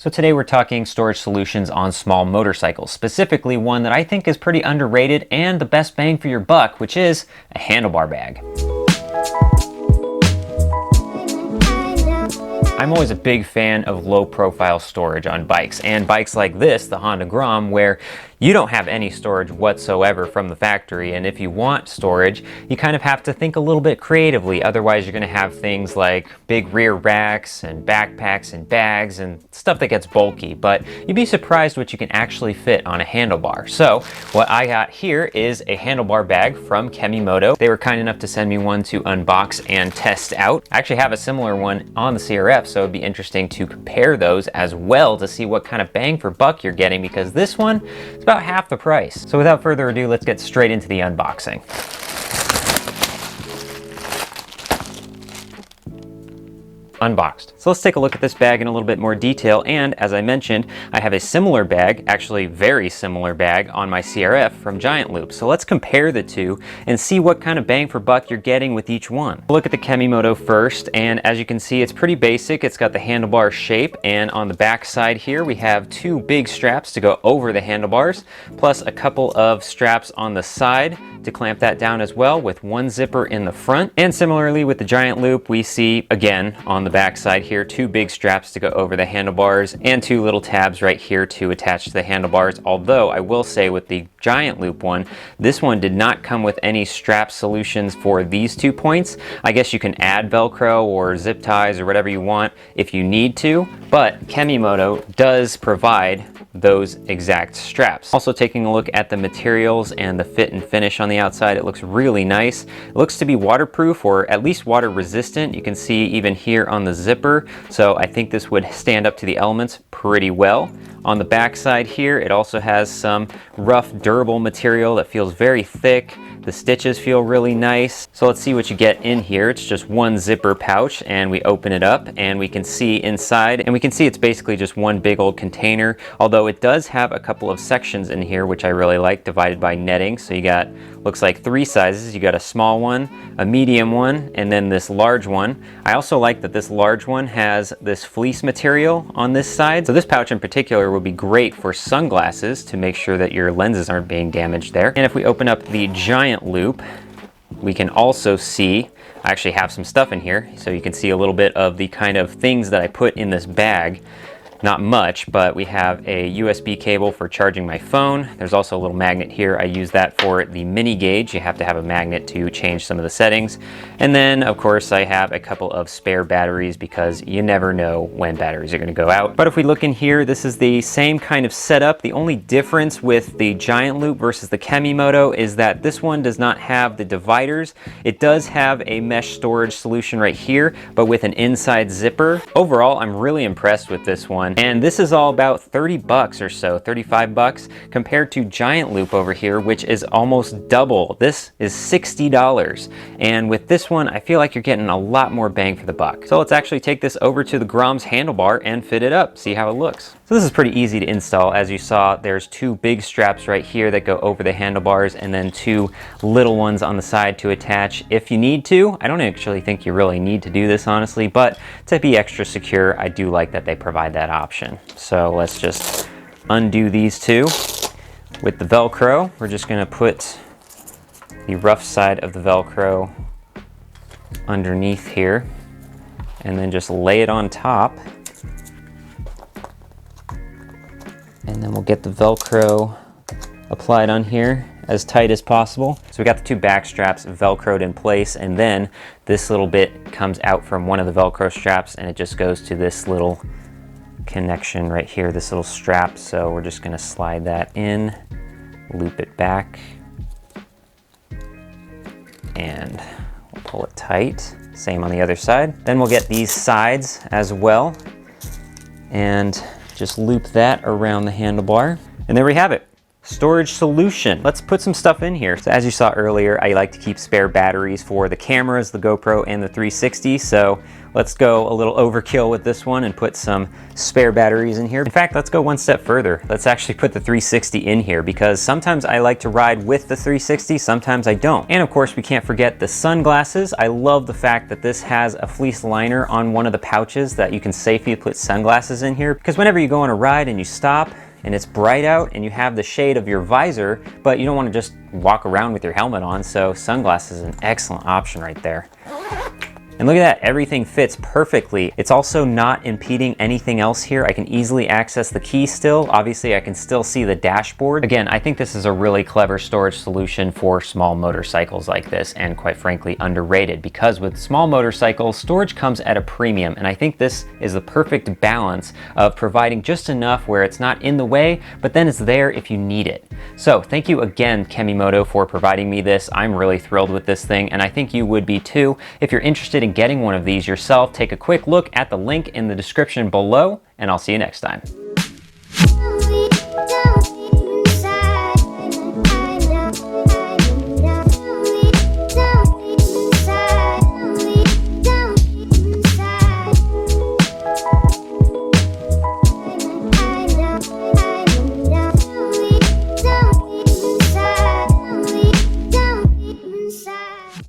So today we're talking storage solutions on small motorcycles, specifically one that I think is pretty underrated and the best bang for your buck, which is a handlebar bag. I'm always a big fan of low profile storage on bikes, and bikes like this, the hondagrom, where you don't have any storage whatsoever from the factory, and if you want storage, you kind of have to think a little bit creatively. Otherwise, you're going to have things like big rear racks and backpacks and bags and stuff that gets bulky, but you'd be surprised what you can actually fit on a handlebar. So what I got here is a handlebar bag from Kemi Moto. They were kind enough to send me one to unbox and test out. I actually have a similar one on the CRF, so it'd be interesting to compare those as well to see what kind of bang for buck you're getting, because this one is about half the price. So without further ado, let's get straight into the unboxing. Unboxed. So let's take a look at this bag in a little bit more detail, and as I mentioned, I have a similar bag, actually very similar bag, on my CRF from Giant Loop. So let's compare the two and see what kind of bang for buck you're getting with each one. We'll look at the Kemimoto first, and as you can see, it's pretty basic. It's got the handlebar shape, and on the back side here we have two big straps to go over the handlebars, plus a couple of straps on the side to clamp that down as well, with one zipper in the front. And similarly with the Giant Loop, we see again on the back side here two big straps to go over the handlebars and two little tabs right here to attach to the handlebars. Although I will say with the Giant Loop one, this one did not come with any strap solutions for these 2 points. I guess you can add Velcro or zip ties or whatever you want if you need to, but Kemimoto does provide those exact straps. Also taking a look at the materials and the fit and finish on the outside, it looks really nice. It looks to be waterproof, or at least water resistant. You can see even here on the zipper, so I think this would stand up to the elements pretty well. On the back side here, it also has some rough, durable material that feels very thick. The stitches feel really nice. So let's see what you get in here. It's just one zipper pouch, and we open it up and we can see inside, and we can see it's basically just one big old container, although it does have a couple of sections in here which I really like, divided by netting. So you got, looks like 3 sizes. You got a small one, a medium one, and then this large one. I also like that this large one has this fleece material on this side. So this pouch in particular would be great for sunglasses to make sure that your lenses aren't being damaged there. And if we open up the Giant Loop, we can also see, I actually have some stuff in here, so you can see a little bit of the kind of things that I put in this bag. Not much, but we have a USB cable for charging my phone. There's also a little magnet here. I use that for the mini gauge. You have to have a magnet to change some of the settings. And then, of course, I have a couple of spare batteries because you never know when batteries are going to go out. But if we look in here, this is the same kind of setup. The only difference with the Giant Loop versus the Kemimoto is that this one does not have the dividers. It does have a mesh storage solution right here, but with an inside zipper. Overall, I'm really impressed with this one. And this is all about 30 bucks or so, 35 bucks, compared to Giant Loop over here, which is almost double. This is $60. And with this one, I feel like you're getting a lot more bang for the buck. So let's actually take this over to the Grom's handlebar and fit it up, see how it looks. So this is pretty easy to install. As you saw, there's two big straps right here that go over the handlebars, and then two little ones on the side to attach if you need to. I don't actually think you really need to do this, honestly, but to be extra secure, I do like that they provide that option. So let's just undo these two. With the Velcro, we're just gonna put the rough side of the Velcro underneath here, and then just lay it on top. And then we'll get the Velcro applied on here as tight as possible. So we got the two back straps Velcroed in place, and then this little bit comes out from one of the Velcro straps, and it just goes to this little connection right here, this little strap. So we're just gonna slide that in, loop it back, and we'll pull it tight. Same on the other side. Then we'll get these sides as well, and just loop that around the handlebar. And there we have it. Storage solution. Let's put some stuff in here. So as you saw earlier, I like to keep spare batteries for the cameras, the GoPro, and the 360. So let's go a little overkill with this one and put some spare batteries in here. In fact, let's go one step further. Let's actually put the 360 in here because sometimes I like to ride with the 360, sometimes I don't. And of course, we can't forget the sunglasses. I love the fact that this has a fleece liner on one of the pouches that you can safely put sunglasses in here, because whenever you go on a ride and you stop and it's bright out and you have the shade of your visor, but you don't want to just walk around with your helmet on, so sunglasses is an excellent option right there. And look at that, everything fits perfectly. It's also not impeding anything else here. I can easily access the key still. Obviously, I can still see the dashboard. Again, I think this is a really clever storage solution for small motorcycles like this, and quite frankly, underrated, because with small motorcycles, storage comes at a premium, and I think this is the perfect balance of providing just enough where it's not in the way, but then it's there if you need it. So thank you again, Kemi Moto, for providing me this. I'm really thrilled with this thing, and I think you would be too. If you're interested in getting one of these yourself, take a quick look at the link in the description below, and I'll see you next time.